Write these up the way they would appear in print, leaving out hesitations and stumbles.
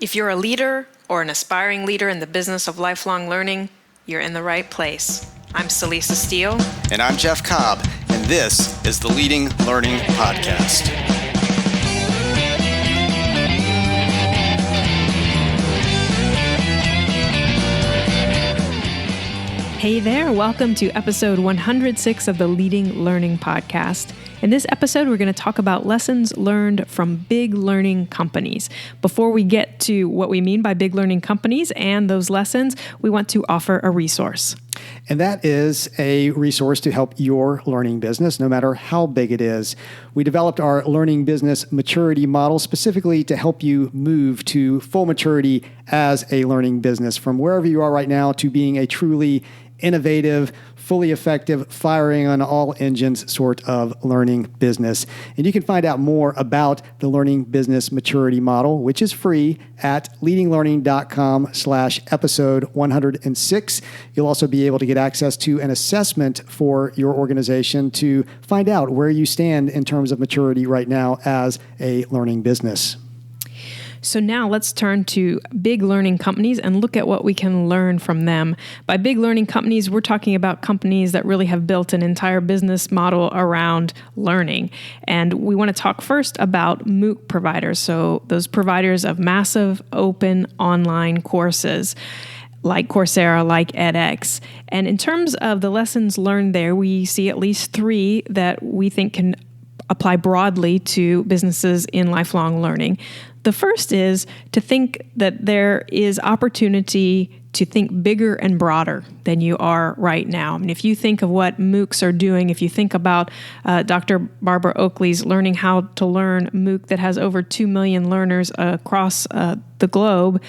If you're a leader or an aspiring leader in the business of lifelong learning, you're in the right place. I'm Celisa Steele. And I'm Jeff Cobb, and this is the Leading Learning Podcast. Hey there, welcome to episode 106 of the Leading Learning Podcast. In this episode, we're going to talk about lessons learned from big learning companies. Before we get to what we mean by big learning companies and those lessons, we want to offer a resource. And that is a resource to help your learning business, no matter how big it is. We developed our learning business maturity model specifically to help you move to full maturity as a learning business, from wherever you are right now to being a truly innovative, fully effective, firing on all engines sort of learning business. And you can find out more about the learning business maturity model, which is free, at leadinglearning.com/episode 106. You'll also be able to get access to an assessment for your organization to find out where you stand in terms of maturity right now as a learning business. So now let's turn to big learning companies and look at what we can learn from them. By big learning companies, we're talking about companies that really have built an entire business model around learning. And we want to talk first about MOOC providers. So those providers of massive open online courses like Coursera, like edX. And in terms of the lessons learned there, we see at least three that we think can apply broadly to businesses in lifelong learning. The first is to think that there is opportunity to think bigger and broader than you are right now. I mean, if you think of what MOOCs are doing, if you think about Dr. Barbara Oakley's Learning How to Learn MOOC that has over 2 million learners across the globe,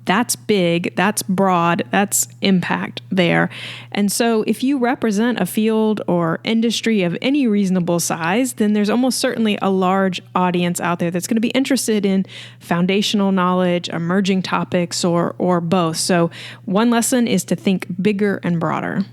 that's big, that's broad, that's impact there. And so if you represent a field or industry of any reasonable size, then there's almost certainly a large audience out there that's going to be interested in foundational knowledge, emerging topics, or both. So one lesson is to think bigger and broader.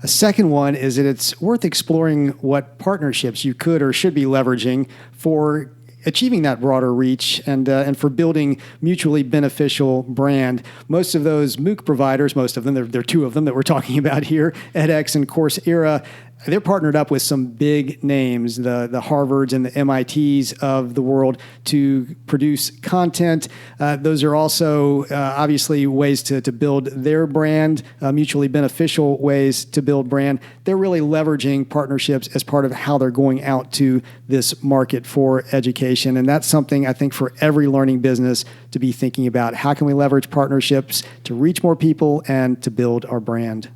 A second one is that it's worth exploring what partnerships you could or should be leveraging for achieving that broader reach and for building mutually beneficial brand. Most of those MOOC providers, most of them, there are two of them that we're talking about here, edX and Coursera, they're partnered up with some big names, the Harvards and the MITs of the world, to produce content. Those are also obviously ways to build their brand, mutually beneficial ways to build brand. They're really leveraging partnerships as part of how they're going out to this market for education. And that's something I think for every learning business to be thinking about. How can we leverage partnerships to reach more people and to build our brand?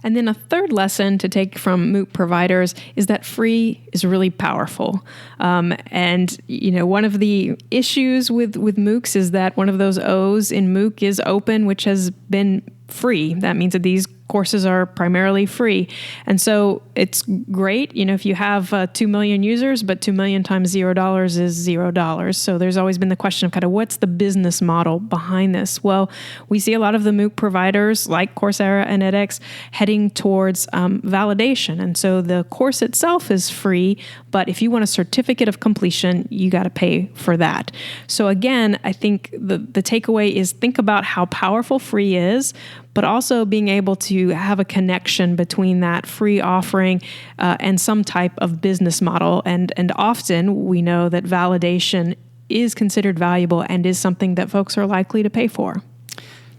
And then a third lesson to take from MOOC providers is that free is really powerful. And one of the issues with MOOCs is that one of those O's in MOOC is open, which has been free. That means that these courses are primarily free. And so it's great, if you have 2 million users, but 2 million times $0 is $0. So there's always been the question of kind of what's the business model behind this? Well, we see a lot of the MOOC providers like Coursera and edX heading towards validation. And so the course itself is free, but if you want a certificate of completion, you got to pay for that. So again, I think the takeaway is think about how powerful free is, but also being able to have a connection between that free offering and some type of business model. And often we know that validation is considered valuable and is something that folks are likely to pay for.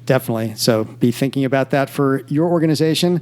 Definitely. So be thinking about that for your organization.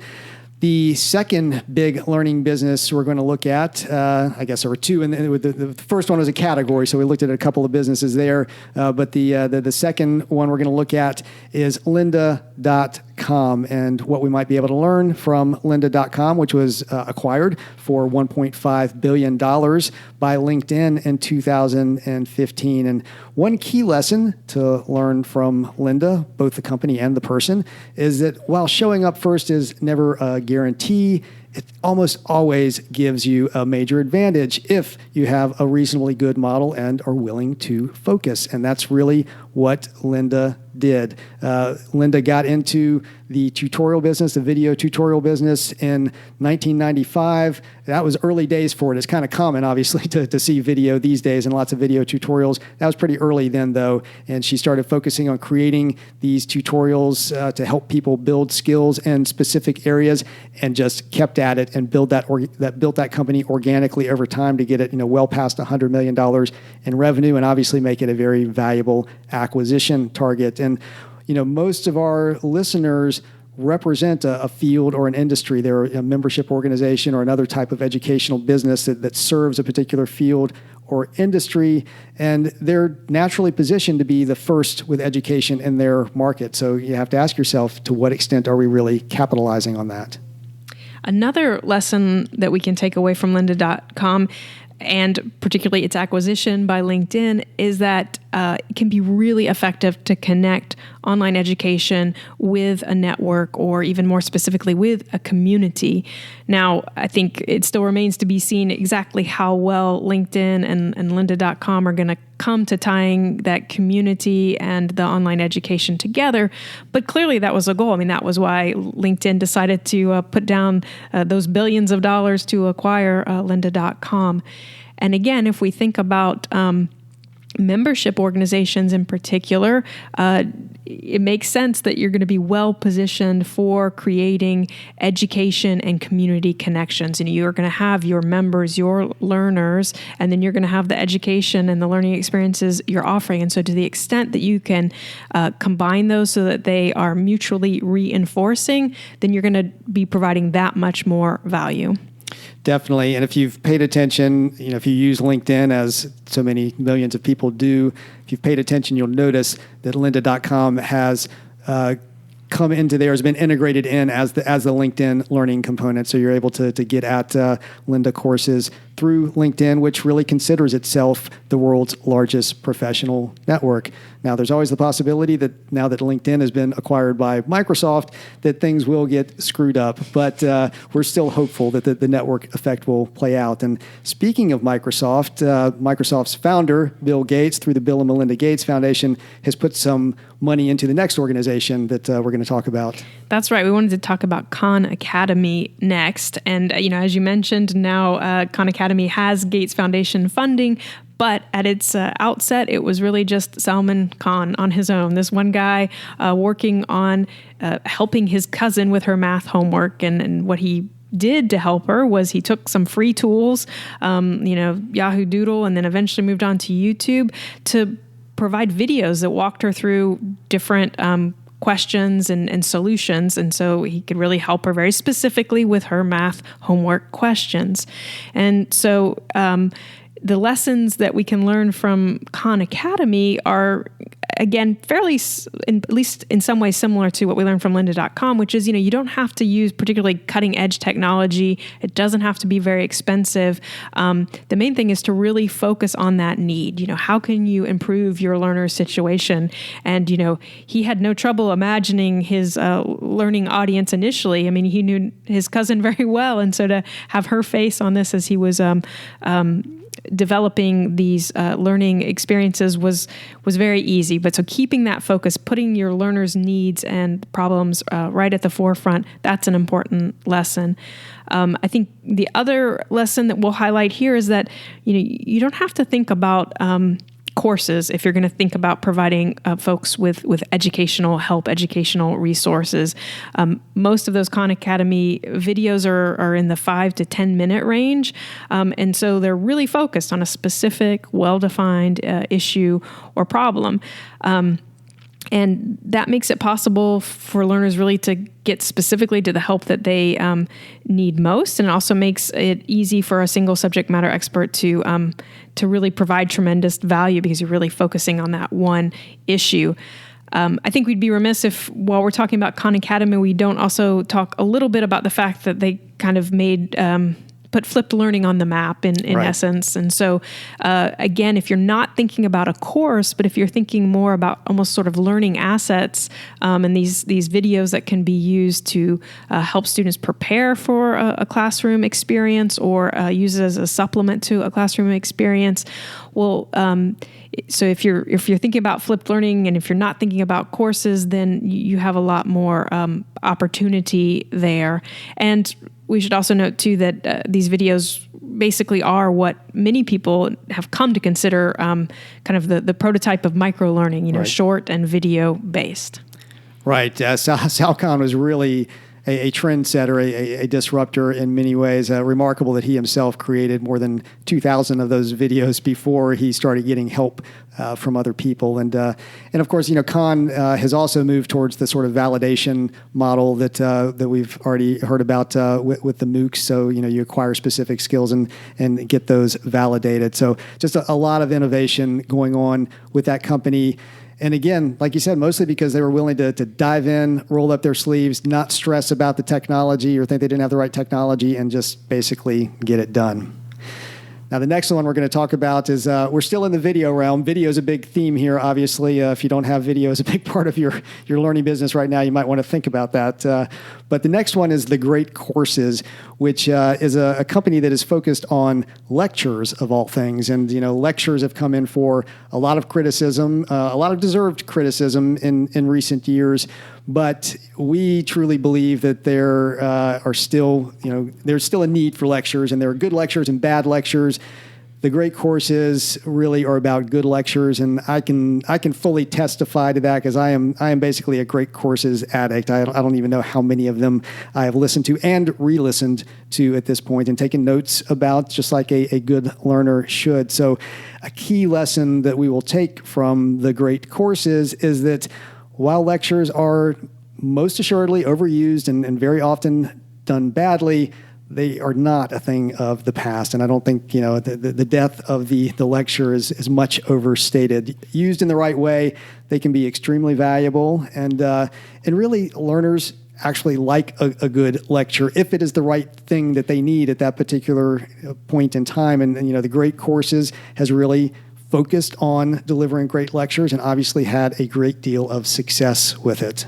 The second big learning business we're going to look at, I guess there were two, and the first one was a category, so we looked at a couple of businesses there. But the second one we're going to look at is lynda.com, and what we might be able to learn from lynda.com, which was acquired for $1.5 billion by LinkedIn in 2015. And one key lesson to learn from Lynda, both the company and the person, is that while showing up first is never a guarantee, it almost always gives you a major advantage if you have a reasonably good model and are willing to focus. And that's really what Lynda did. Lynda got into the tutorial business, the video tutorial business in 1995. That was early days for it. It's kind of common, obviously, to see video these days and lots of video tutorials. That was pretty early then, though, and she started focusing on creating these tutorials to help people build skills in specific areas, and just kept at it and built that company organically over time to get it, well past $100 million in revenue, and obviously make it a very valuable acquisition target. And most of our listeners represent a field or an industry. They're a membership organization or another type of educational business that serves a particular field or industry, and they're naturally positioned to be the first with education in their market. So you have to ask yourself, to what extent are we really capitalizing on that? Another lesson that we can take away from lynda.com, and particularly its acquisition by LinkedIn, is that it can be really effective to connect online education with a network, or even more specifically with a community. Now, I think it still remains to be seen exactly how well LinkedIn and lynda.com are going to come to tying that community and the online education together. But clearly that was a goal. I mean, that was why LinkedIn decided to put down those billions of dollars to acquire lynda.com. And again, if we think about membership organizations in particular, it makes sense that you're going to be well positioned for creating education and community connections. And you're going to have your members, your learners, and then you're going to have the education and the learning experiences you're offering. And so to the extent that you can combine those so that they are mutually reinforcing, then you're going to be providing that much more value. Definitely. And if you've paid attention, if you use LinkedIn, as so many millions of people do, if you've paid attention, you'll notice that lynda.com has come into there, has been integrated in as the LinkedIn learning component. So you're able to get at Lynda courses through LinkedIn, which really considers itself the world's largest professional network. Now, there's always the possibility that now that LinkedIn has been acquired by Microsoft, that things will get screwed up. But we're still hopeful that the network effect will play out. And speaking of Microsoft, Microsoft's founder, Bill Gates, through the Bill and Melinda Gates Foundation, has put some money into the next organization that we're going to talk about. That's right. We wanted to talk about Khan Academy next. And, as you mentioned, now Khan Academy has Gates Foundation funding, but at its outset, it was really just Salman Khan on his own. This one guy working on helping his cousin with her math homework. And what he did to help her was he took some free tools, Yahoo Doodle, and then eventually moved on to YouTube to provide videos that walked her through different questions and solutions. And so he could really help her very specifically with her math homework questions. And so the lessons that we can learn from Khan Academy are, again, fairly, at least in some ways, similar to what we learned from lynda.com, which is, you don't have to use particularly cutting edge technology. It doesn't have to be very expensive. The main thing is to really focus on that need. How can you improve your learner's situation? And, he had no trouble imagining his learning audience initially. I mean, he knew his cousin very well. And so to have her face on this as he was developing these learning experiences was very easy. But so keeping that focus, putting your learners' needs and problems right at the forefront, that's an important lesson. I think the other lesson that we'll highlight here is that you don't have to think about courses if you're going to think about providing folks with educational help, educational resources. Most of those Khan Academy videos are in the 5 to 10 minute range. And so they're really focused on a specific, well-defined issue or problem. And that makes it possible for learners really to get specifically to the help that they need most. And it also makes it easy for a single subject matter expert to really provide tremendous value because you're really focusing on that one issue. I think we'd be remiss if, while we're talking about Khan Academy, we don't also talk a little bit about the fact that they kind of made put flipped learning on the map in Right. essence. And so, again, if you're not thinking about a course, but if you're thinking more about almost sort of learning assets, and these videos that can be used to help students prepare for a classroom experience or use it as a supplement to a classroom experience, well, so if you're thinking about flipped learning and if you're not thinking about courses, then you have a lot more opportunity there. And we should also note, too, that these videos basically are what many people have come to consider kind of the prototype of micro-learning, Right. short and video-based. Right. Sal Khan was really a trendsetter, a disruptor in many ways. Remarkable that he himself created more than 2,000 of those videos before he started getting help from other people. And of course, Khan has also moved towards the sort of validation model that we've already heard about with the MOOCs. So, you acquire specific skills and get those validated. So just a lot of innovation going on with that company. And again, like you said, mostly because they were willing to dive in, roll up their sleeves, not stress about the technology or think they didn't have the right technology, and just basically get it done. Now, the next one we're going to talk about is we're still in the video realm. Video is a big theme here, obviously. If you don't have video as a big part of your learning business right now, you might want to think about that. But the next one is The Great Courses, which is a company that is focused on lectures of all things. And, lectures have come in for a lot of criticism, a lot of deserved criticism in recent years. But we truly believe that there are still, there's still a need for lectures, and there are good lectures and bad lectures. The Great Courses really are about good lectures, and I can fully testify to that because I am basically a Great Courses addict. I don't even know how many of them I have listened to and re-listened to at this point and taken notes about, just like a good learner should. So a key lesson that we will take from the Great Courses is that while lectures are most assuredly overused and very often done badly, they are not a thing of the past. And I don't think, the death of the lecture is much overstated. Used in the right way, they can be extremely valuable. And really, learners actually like a good lecture if it is the right thing that they need at that particular point in time. And the Great Courses has really focused on delivering great lectures and obviously had a great deal of success with it.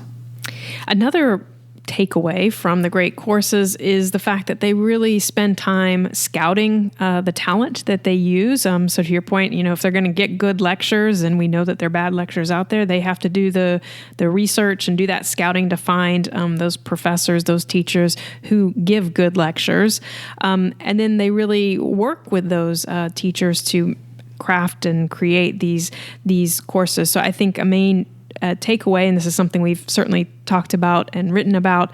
Another takeaway from the Great Courses is the fact that they really spend time scouting the talent that they use. So to your point, if they're going to get good lectures, and we know that there are bad lectures out there, they have to do the research and do that scouting to find those professors, those teachers who give good lectures. And then they really work with those teachers to craft and create these courses. So I think a main takeaway, and this is something we've certainly talked about and written about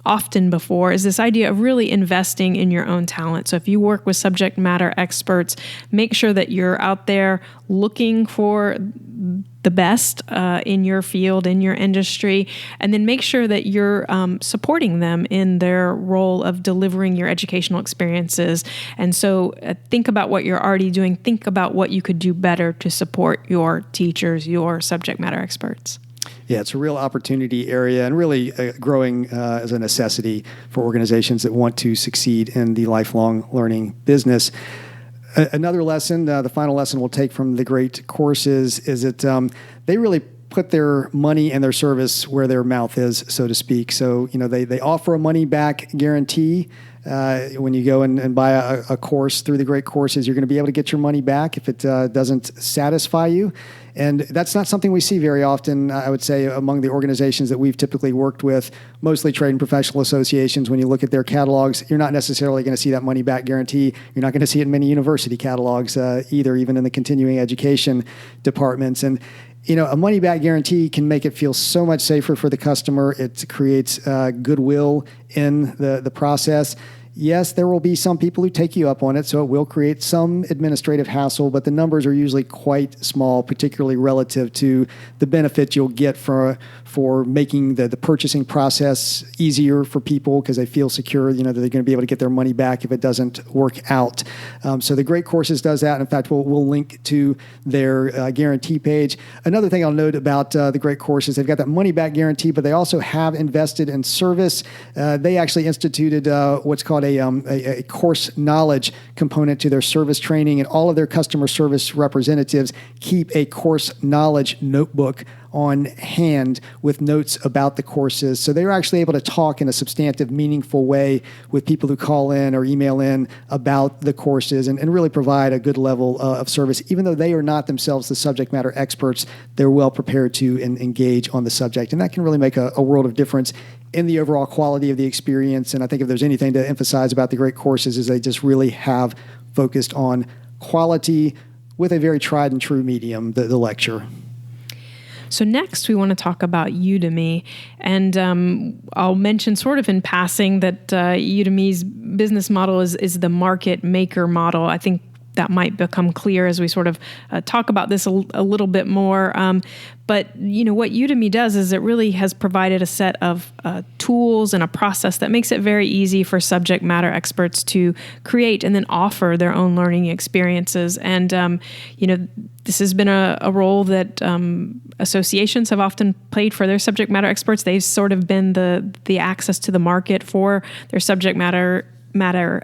often before, is this idea of really investing in your own talent. So if you work with subject matter experts, make sure that you're out there looking for the best in your field, in your industry, and then make sure that you're supporting them in their role of delivering your educational experiences. And so think about what you're already doing. Think about what you could do better to support your teachers, your subject matter experts. Yeah, it's a real opportunity area and really growing as a necessity for organizations that want to succeed in the lifelong learning business. Another lesson, the final lesson we'll take from the Great Courses, is that they really put their money and their service where their mouth is, so to speak. So, they offer a money-back guarantee. When you go and buy a course through the Great Courses, you're going to be able to get your money back if it doesn't satisfy you. And that's not something we see very often, I would say, among the organizations that we've typically worked with, mostly trade and professional associations. When you look at their catalogs, you're not necessarily going to see that money-back guarantee. You're not going to see it in many university catalogs either, even in the continuing education departments. And a money-back guarantee can make it feel so much safer for the customer. It creates goodwill in the process. Yes, there will be some people who take you up on it, so it will create some administrative hassle, but the numbers are usually quite small, particularly relative to the benefit you'll get for making the purchasing process easier for people because they feel secure, that they're going to be able to get their money back if it doesn't work out. So the Great Courses does that. In fact, we'll link to their guarantee page. Another thing I'll note about the Great Courses, they've got that money back guarantee, but they also have invested in service. They actually instituted what's called a course knowledge component to their service training, and all of their customer service representatives keep a course knowledge notebook on hand with notes about the courses. So they were actually able to talk in a substantive, meaningful way with people who call in or email in about the courses and really provide a good level of service. Even though they are not themselves the subject matter experts, they're well prepared to engage on the subject. And that can really make a world of difference in the overall quality of the experience. And I think if there's anything to emphasize about the great courses is they just really have focused on quality with a very tried and true medium, the lecture. So next, we want to talk about Udemy, and I'll mention sort of in passing that Udemy's business model is the market maker model. I think that might become clear as we sort of talk about this a little bit more. But what Udemy does is it really has provided a set of tools and a process that makes it very easy for subject matter experts to create and then offer their own learning experiences. And this has been a role that associations have often played for their subject matter experts. They've sort of been the access to the market for their subject matter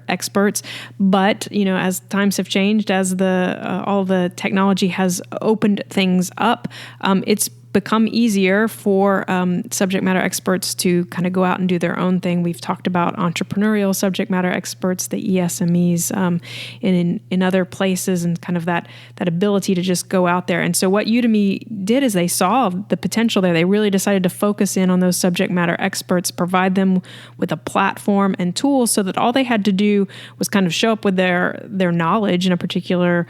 experts. But as times have changed, as all the technology has opened things up, it's become easier for subject matter experts to kind of go out and do their own thing. We've talked about entrepreneurial subject matter experts, the ESMEs, in other places, and kind of that ability to just go out there. And so what Udemy did is they saw the potential there. They really decided to focus in on those subject matter experts, provide them with a platform and tools so that all they had to do was kind of show up with their knowledge in a particular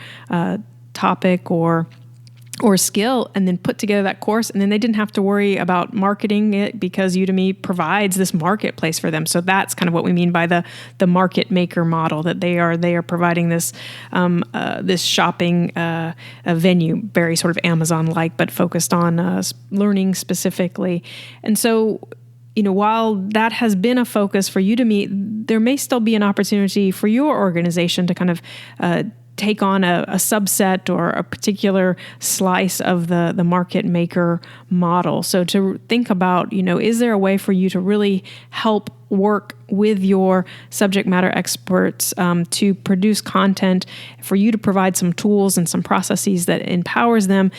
topic or skill, and then put together that course, and then they didn't have to worry about marketing it because Udemy provides this marketplace for them. So that's kind of what we mean by the market maker model, that they are providing this this shopping venue, very sort of Amazon-like, but focused on learning specifically. And so while that has been a focus for Udemy, there may still be an opportunity for your organization to kind of take on a subset or a particular slice of the market maker model. So to think about, is there a way for you to really help work with your subject matter experts to produce content, for you to provide some tools and some processes that empowers them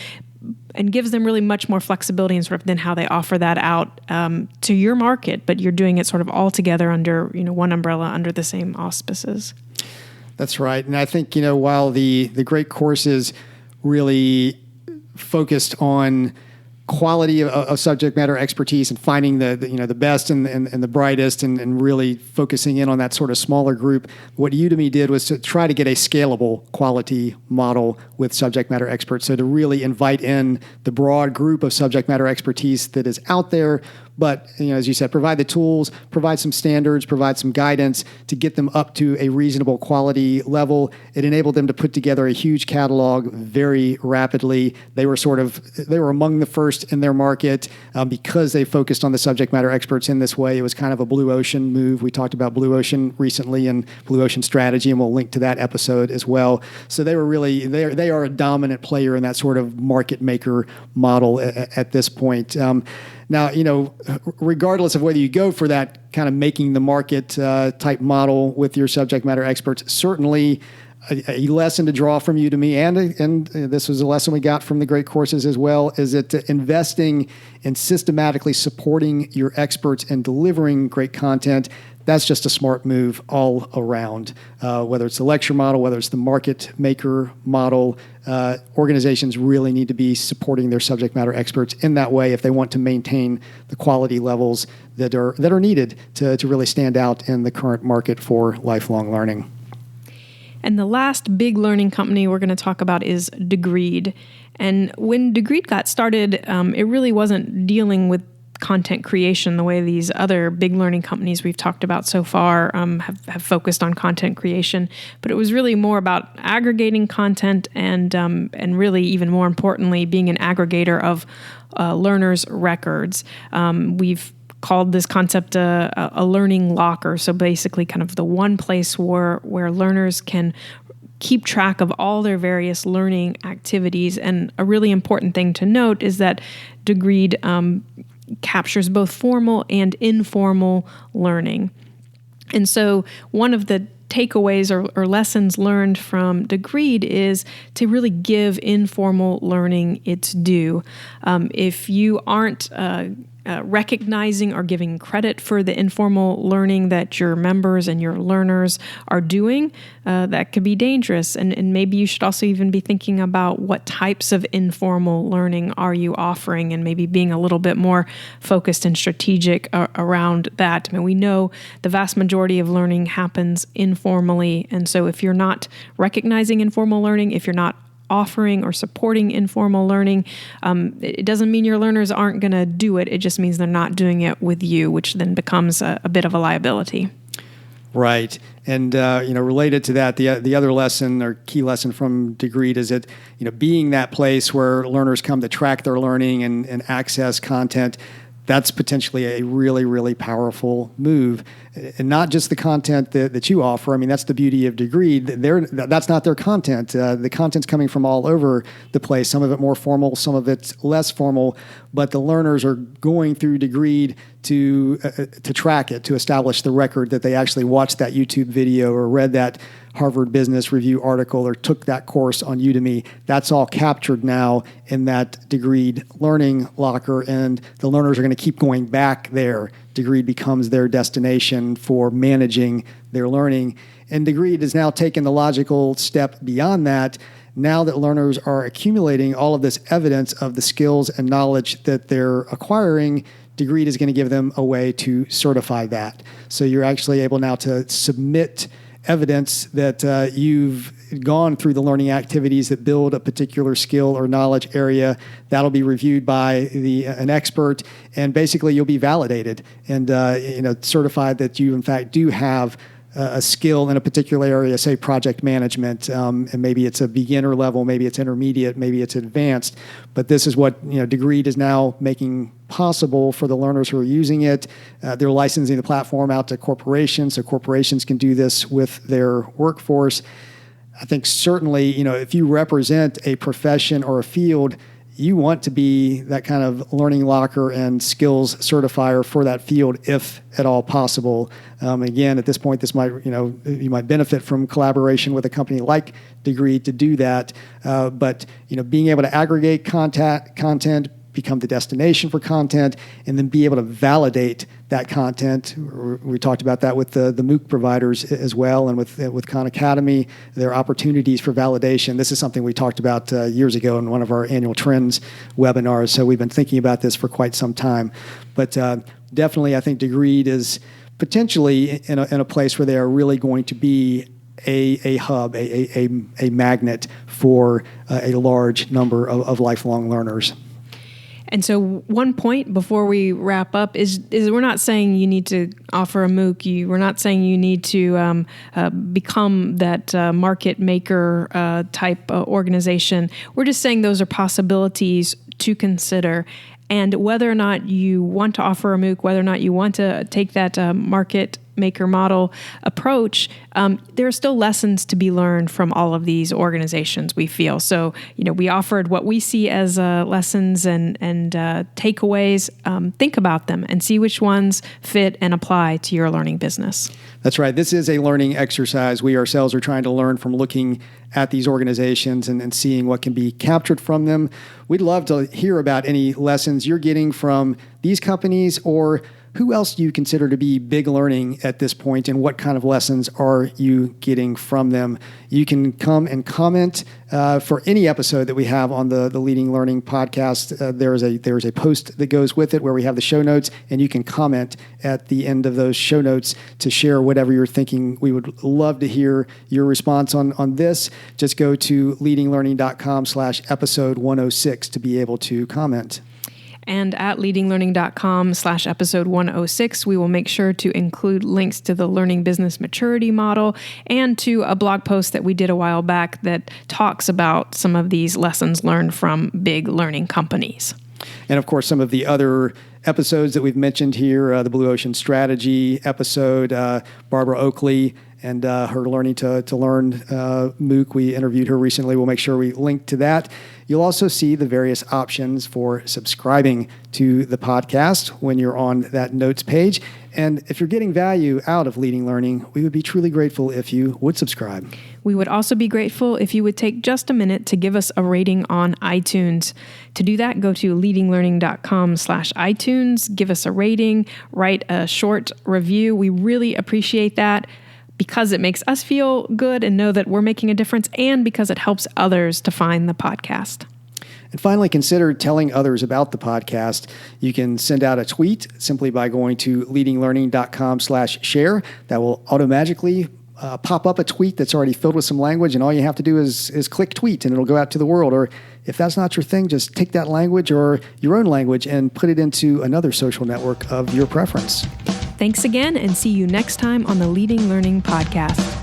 and gives them really much more flexibility in sort of then how they offer that out to your market, but you're doing it sort of all together under one umbrella, under the same auspices. That's right. And I think, while the great courses really focused on quality of subject matter expertise and finding the best and the brightest and really focusing in on that sort of smaller group, what Udemy did was to try to get a scalable quality model with subject matter experts. So to really invite in the broad group of subject matter expertise that is out there, but as you said, provide the tools, provide some standards, provide some guidance to get them up to a reasonable quality level. It enabled them to put together a huge catalog very rapidly. They were among the first in their market because they focused on the subject matter experts in this way. It was kind of a blue ocean move. We talked about blue ocean recently and blue ocean strategy, and we'll link to that episode as well. So they are a dominant player in that sort of market maker model at this point. Now, regardless of whether you go for that kind of making the market type model with your subject matter experts, certainly a lesson to draw from Udemy, and this was a lesson we got from the great courses as well, is that investing in systematically supporting your experts and delivering great content, that's just a smart move all around. Whether it's the lecture model, whether it's the market maker model, organizations really need to be supporting their subject matter experts in that way if they want to maintain the quality levels that are needed to really stand out in the current market for lifelong learning. And the last big learning company we're going to talk about is Degreed. And when Degreed got started, it really wasn't dealing with content creation the way these other big learning companies we've talked about so far have focused on content creation. But it was really more about aggregating content and really, even more importantly, being an aggregator of learners' records. We've called this concept a learning locker. So basically kind of the one place where learners can keep track of all their various learning activities. And a really important thing to note is that Degreed captures both formal and informal learning. And so one of the takeaways or lessons learned from Degreed is to really give informal learning its due. If you aren't recognizing or giving credit for the informal learning that your members and your learners are doing, that could be dangerous. And maybe you should also even be thinking about what types of informal learning are you offering, and maybe being a little bit more focused and strategic around that. I mean, we know the vast majority of learning happens informally. And so if you're not recognizing informal learning, if you're not offering or supporting informal learning, it doesn't mean your learners aren't going to do it. It just means they're not doing it with you, which then becomes a bit of a liability. Right. And, related to that, the other lesson or key lesson from Degreed is that, being that place where learners come to track their learning and access content, that's potentially a really, really powerful move. And not just the content that you offer. I mean, that's the beauty of Degreed. That's not their content. The content's coming from all over the place. Some of it more formal, some of it's less formal. But the learners are going through Degreed to track it, to establish the record that they actually watched that YouTube video or read that Harvard Business Review article or took that course on Udemy. That's all captured now in that Degreed learning locker, and the learners are going to keep going back there. Degreed becomes their destination for managing their learning. And Degreed has now taken the logical step beyond that. Now that learners are accumulating all of this evidence of the skills and knowledge that they're acquiring, Degreed is going to give them a way to certify that. So you're actually able now to submit evidence that you've gone through the learning activities that build a particular skill or knowledge area. That'll be reviewed by an expert, and basically you'll be validated and certified that you in fact do have a skill in a particular area, say project management, and maybe it's a beginner level, maybe it's intermediate, maybe it's advanced. But this is what Degreed is now making possible for the learners who are using it. They're licensing the platform out to corporations, so corporations can do this with their workforce. I think certainly, if you represent a profession or a field, you want to be that kind of learning locker and skills certifier for that field, if at all possible. Again, at this point, this might, you might benefit from collaboration with a company like Degreed to do that. But being able to aggregate content, become the destination for content, and then be able to validate that content. We talked about that with the MOOC providers as well, and with Khan Academy, there are opportunities for validation. This is something we talked about years ago in one of our annual Trends webinars, so we've been thinking about this for quite some time. But definitely, I think Degreed is potentially in a place where they are really going to be a hub, a magnet for a large number of lifelong learners. And so one point before we wrap up is we're not saying you need to offer a MOOC. We're not saying you need to become that market maker type organization. We're just saying those are possibilities to consider. And whether or not you want to offer a MOOC, whether or not you want to take that market maker model approach, there are still lessons to be learned from all of these organizations, we feel. So, we offered what we see as lessons and takeaways. Think about them and see which ones fit and apply to your learning business. That's right. This is a learning exercise. We ourselves are trying to learn from looking at these organizations and seeing what can be captured from them. We'd love to hear about any lessons you're getting from these companies, or who else do you consider to be big learning at this point, and what kind of lessons are you getting from them? You can come and comment for any episode that we have on the Leading Learning podcast. There is a post that goes with it where we have the show notes, and you can comment at the end of those show notes to share whatever you're thinking. We would love to hear your response on this. Just go to leadinglearning.com/episode 106 to be able to comment. And at leadinglearning.com/episode 106, we will make sure to include links to the Learning Business Maturity Model and to a blog post that we did a while back that talks about some of these lessons learned from big learning companies. And of course, some of the other episodes that we've mentioned here, the Blue Ocean Strategy episode, Barbara Oakley and her Learning to Learn MOOC. We interviewed her recently. We'll make sure we link to that. You'll also see the various options for subscribing to the podcast when you're on that notes page. And if you're getting value out of Leading Learning, we would be truly grateful if you would subscribe. We would also be grateful if you would take just a minute to give us a rating on iTunes. To do that, go to leadinglearning.com/iTunes, give us a rating, write a short review. We really appreciate that because it makes us feel good and know that we're making a difference, and because it helps others to find the podcast. And finally, consider telling others about the podcast. You can send out a tweet simply by going to leadinglearning.com/share. That will automatically pop up a tweet that's already filled with some language, and all you have to do is click tweet, and it'll go out to the world. Or if that's not your thing, just take that language or your own language and put it into another social network of your preference. Thanks again, and see you next time on the Leading Learning Podcast.